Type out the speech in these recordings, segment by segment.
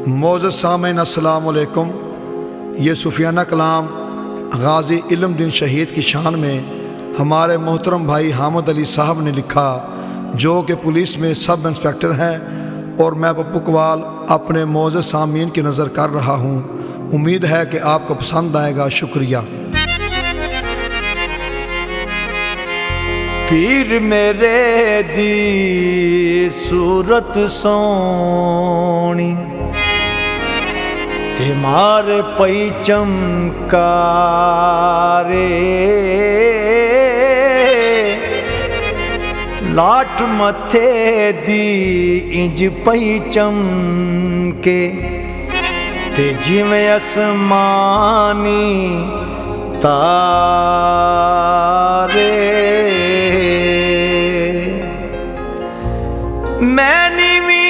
मोअज़्ज़ज़ सामीन अस्सलाम वालेकुम। ये सूफियाना कलाम गाज़ी इल्म दिन शहीद की शान में हमारे मोहतरम भाई हामिद अली साहब ने लिखा, जो कि पुलिस में सब इंस्पेक्टर हैं, और मैं पप्पू कवाल अपने मोअज़्ज़ज़ सामीन की नज़र कर रहा हूँ। उम्मीद है कि आपको पसंद आएगा। शुक्रिया। पीर मेरे दी सूरत सोनी ते मार पई चमकारे, लाट मथे दी इंज पई चमके ते जिवें असमानी तारे। मैं नीवी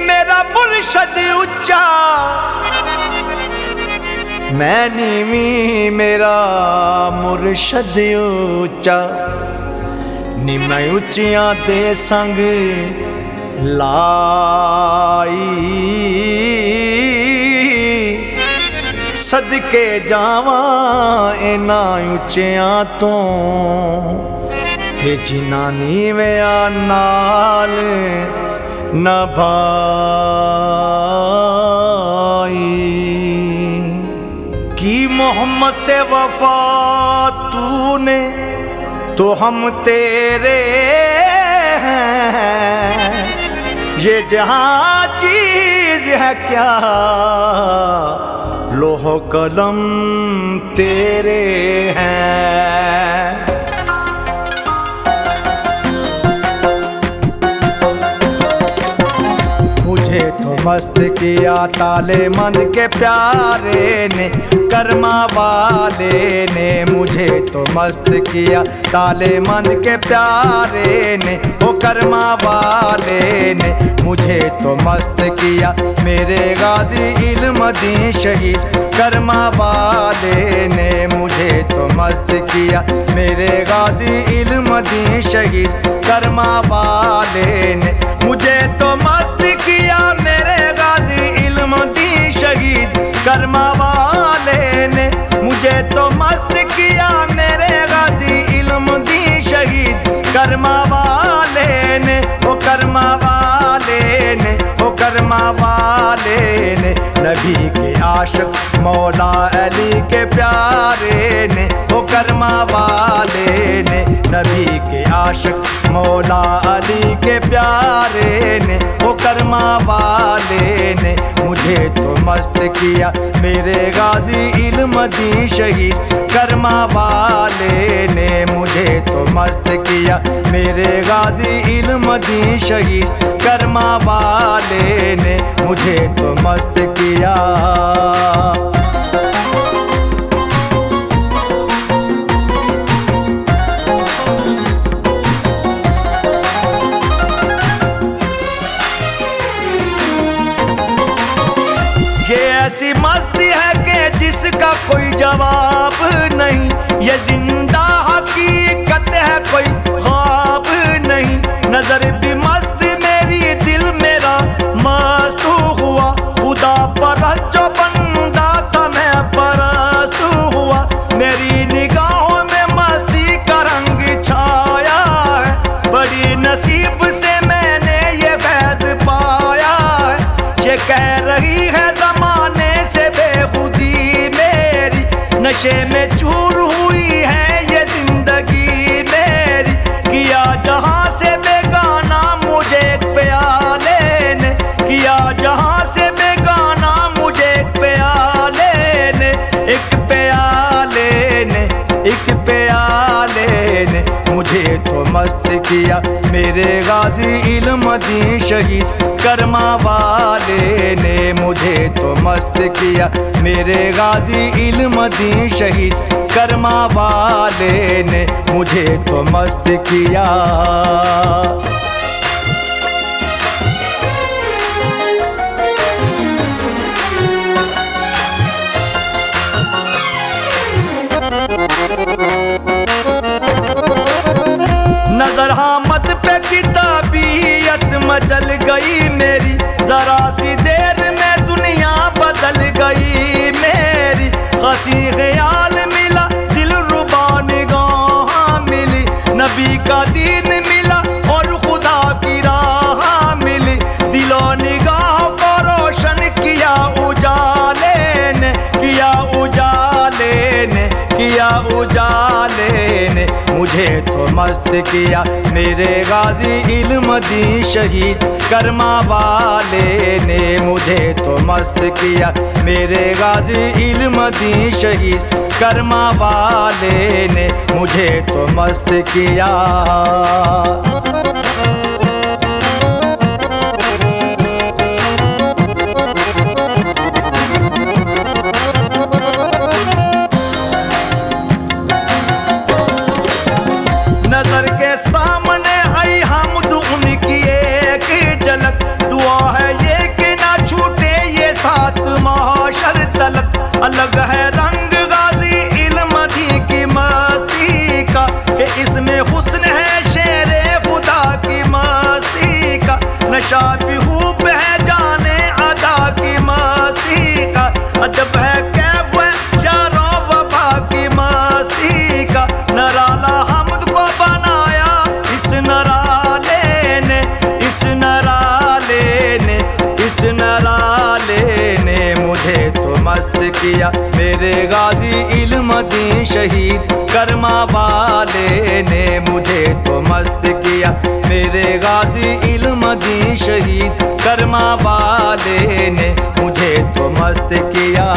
मेरा मुर्शद उच्चा, मैं नीवी मेरा मुर्शद उच्चा, नी मैं उच्चियां दे संग लाई, सदके जावां इना उच्चियां तो ते जिन्ना नीविया नाल न भाई। की मोहम्मद से वफा तूने तो हम तेरे हैं, ये जहाँ चीज है क्या लोह कलम तेरे हैं। मुझे तो मस्त किया ताले मंद के प्यारे ने, कर्मा वाले ने। मुझे तो मस्त किया ताले मंद के प्यारे ने, ओ कर्मा वाले ने। मुझे तो मस्त किया मेरे गाजी इल्म दी शहीद, कर्मा वाले ने। मुझे तो मस्त किया मेरे गाजी इल्म दी शहीद, कर्मा वाले ने। मुझे तो मस्त किया मेरे गाजी इल्म दी शहीद, कर्मा वाले ने। मुझे तो मस्त किया मेरे गाजी इल्म दी शहीद, कर्मा वाले ने। ओ कर्मा वाले ने, ओ कर्मा वाले ने। नबी के आशिक मौला अली के प्यारे ने, ओ कर्मा वाले ने। नबी के आशिक मौला अली के प्यारे ने, ओ कर्मा वाले ने। मुझे तो मस्त किया मेरे गाजी इल्म दी शहीद, कर्मा वाले ने। मुझे तो मस्त किया मेरे गाजी इल्म दी शहीद, कर्मा वाले ने। मुझे तो मस्त किया। ये ऐसी मस्ती है कि जिसका कोई जवाब नहीं, ये जिंदा हकीकत है कोई ख्वाब नहीं। नजर भी मस्त मेरी दिल मेरा मस्त हुआ, खुदा परस्त जो बंदा था मैं परस्त हुआ। मेरी निगाहों में मस्ती का रंग छाया है, बड़ी नसीब से मैंने ये फैज़ पाया है। ये कह रही है ज़माने से बेखुदी मेरी, नशे में चूर हुई है ये जिंदगी मेरी। किया जहाँ से बेगाना मुझे एक प्याले ने, किया जहाँ से बेगाना मुझे एक प्याले ने। एक प्याले ने, एक प्याले ने। मुझे तो मस्त किया मेरे गाजी इल्म दी शहीद, कर्मा वाले ने। मुझे तो मस्त किया मेरे गाजी इल्म दी शहीद, कर्मा वाले ने। मुझे तो मस्त किया। नजर हामद पे किताबियत मचल गई मेरी, जरा सी देर में किया उजाले ने मुझे तो मस्त किया मेरे गाजी इल्मदीन शहीद करमा वाले ने मुझे तो मस्त किया मेरे गाजी इल्मदीन शहीद करमा वाले ने मुझे तो मस्त किया। नजर के सामने आई हमद उनकी एक झलक दुआ है ये कि ना छूटे ये साथ महाशर तलक। अलग है रंग गाजी इल्मदीन की मस्ती का कि इसमें हुस्न है शेरे खुदा की मस्ती का। नशा भी खूब है जाने अदा की मस्ती का। अजब है कैफ है यारो वफा की मस्ती का। नराला हमद को बनाया इस नराले ने इस नराले ने इस नराले ने मुझे तो मस्त किया मेरे गाजी इल्मदीन शहीद करमा वाले ने मुझे तो मस्त किया मेरे गाजी इल्मदीन शहीद करमा वाले ने मुझे तो मस्त किया।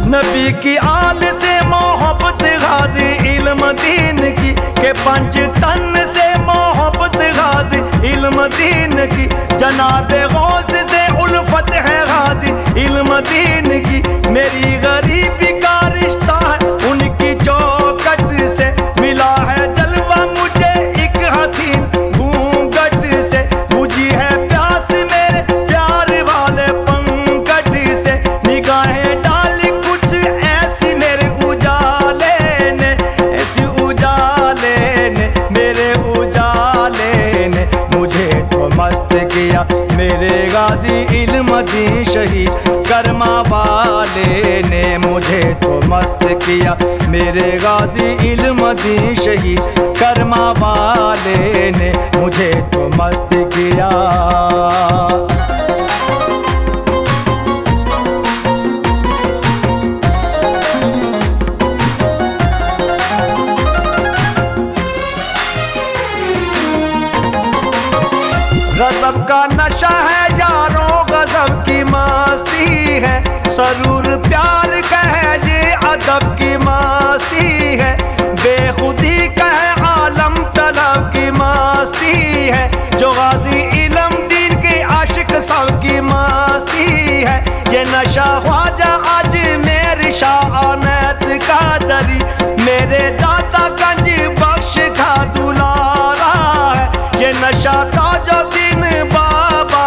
नबी की आल से मोहब्बत गाजी इल्मदीन की के पंच तन से मोहब्बत गाजी इल्मदीन की। जनाबे गौस से उल्फत है गाजी इल्मदीन की। मेरी गरीबी का रिश्ता है उनकी चौखट से मिला है जलवा मुझे एक हसीन घूंघट से। बुझी है प्यास मेरे प्यार वाले पंकट से निगाहें डाली कुछ ऐसी मेरे उजाले ने ऐसी उजाले ने मेरे उजाले ने मुझे तो मस्त किया मेरे गाजी इल्मदीन शहीद करमा वाले ने मुझे तो मस्त किया मेरे गाजी इल्मदीन शहीद करमा वाले ने मुझे तो मस्त किया। गजब का नशा है यारों गजब की मस्ती है। सरूर प्यार का है ये अदब की मस्ती है। बेखुदी का है आलम तलब की मस्ती है। जो गाजी इल्मदीन के आशिक सब की मस्ती है। ये नशा ख्वाजा आज मेरे शाह अनैत का दरी मेरे दाता गंज बख्श का दुलारा है। ये नशा ताजुद्दीन बाबा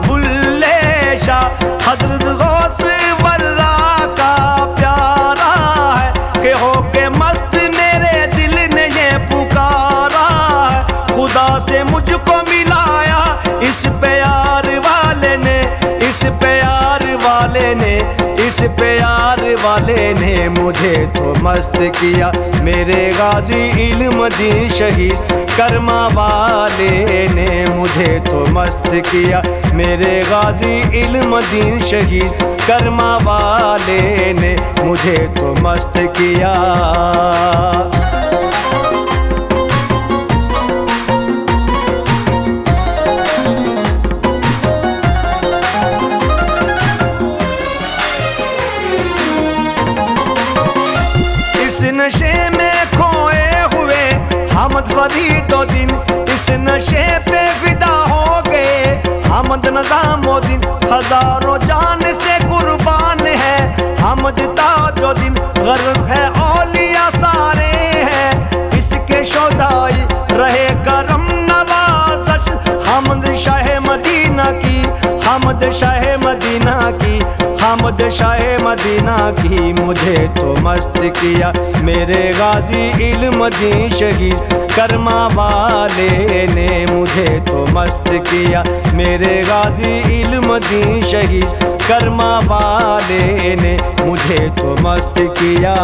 बुल्ले शाह हजरत गौस वर्रा का प्यारा है कि हो के मस्त मेरे दिल ने ये पुकारा है। खुदा से मुझको मिलाया इस प्यार वाले ने इस प्यार वाले ने इस प्यार वाले ने मुझे तो मस्त किया मेरे गाजी इल्मदीन शहीद करमा वाले ने मुझे तो मस्त किया मेरे गाजी इल्मदीन शहीद करमा वाले ने मुझे तो मस्त किया। नशे में खोए हुए हमद फरीदो दिन इस नशे पे फिदा हो गए हमद निज़ामुद्दीन। हजारों जान से कुर्बान है हमद ताजुद्दीन। गर्व है औलिया सारे हैं इसके शोधाई रहे करम नवाज़श हमद शाह मदीना की हमद शाह मदीना की हमद शाह मदीना की। मुझे तो मस्त किया मेरे गाजी इल्मदीन शहीद करमा वाले ने मुझे तो मस्त किया मेरे गाजी इल्मदीन शहीद करमा वाले ने मुझे तो मस्त किया।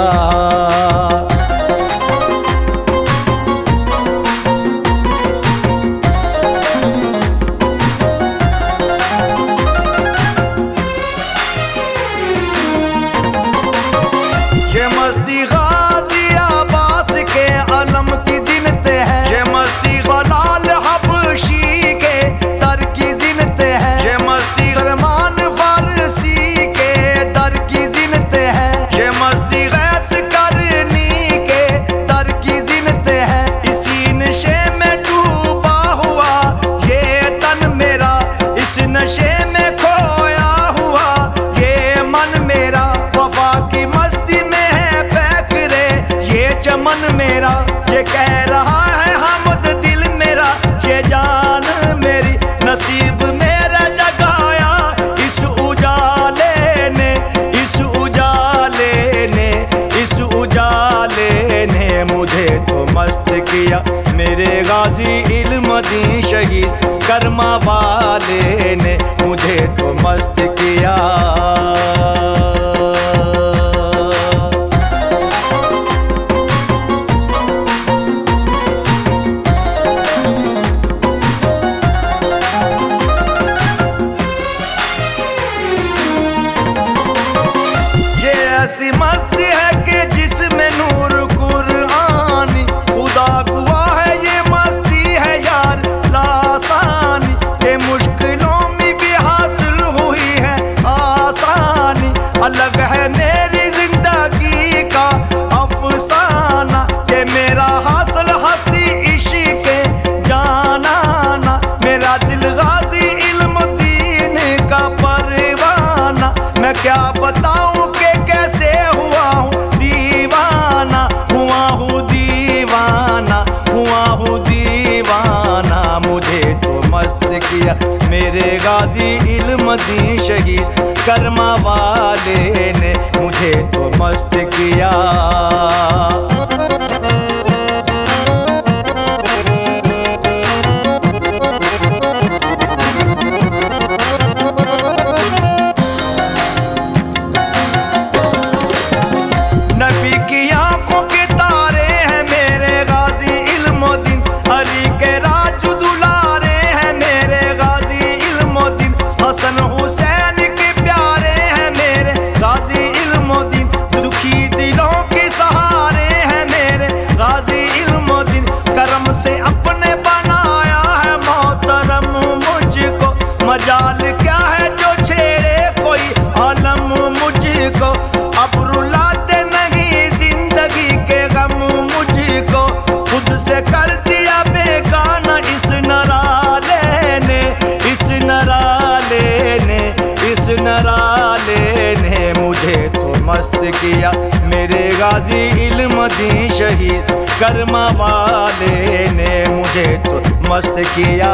मेरा, ये कह रहा है हामिद दिल मेरा, ये जान मेरी नसीब मेरा जगाया इस उजाले ने, इस उजाले ने, इस उजाले ने मुझे तो मस्त किया मेरे गाजी इल्मुद्दीन शहीद करमा वाले ने मुझे तो मस्त किया। ये ऐसी मस्ती है कि जिसमें नूर कुरानी, खुदा गवाह है ये मस्ती है यार लासानी, के मुश्किलों में भी हासिल हुई है आसानी। अलग है मेरी जिंदगी का अफसाना, के मेरा हासिल हस्ती इश्क़ जानाना, मेरा दिल गाजी इल्मुद्दीन का परवाना। मैं क्या बताऊं कि कैसे हुआ हूँ दीवाना, हुआ हूँ दीवाना, हुआ हूँ दीवाना। मुझे तो मस्त किया मेरे गाजी इल्मुद्दीन शहीद करमा वाले ने मुझे तो मस्त किया। नबी की आंखों के तारे हैं मेरे गाजी इल्मुद्दीन, अली के राज दुलारे हैं मेरे गाजी इल्मुद्दीन, हसन हुसैन के प्यारे हैं मेरे गाजी इल्मुद्दीन, दुखी दिलों के सहारे हैं मेरे गाजी इल्मुद्दीन। करम से अपने बनाया है मोहतरम मुझको, मजाल क्या है जो छेड़े कोई आलम मुझको। अब रुलाते नहीं जिंदगी के गम मुझको, खुद से कर दिया बेगाना इस नराले ने, इस नराले ने, इस नराले ने मुझे तो मस्त किया मेरे गाजी इल्मुद्दीन शहीद करमा वाले ने मुझे तो मस्त किया।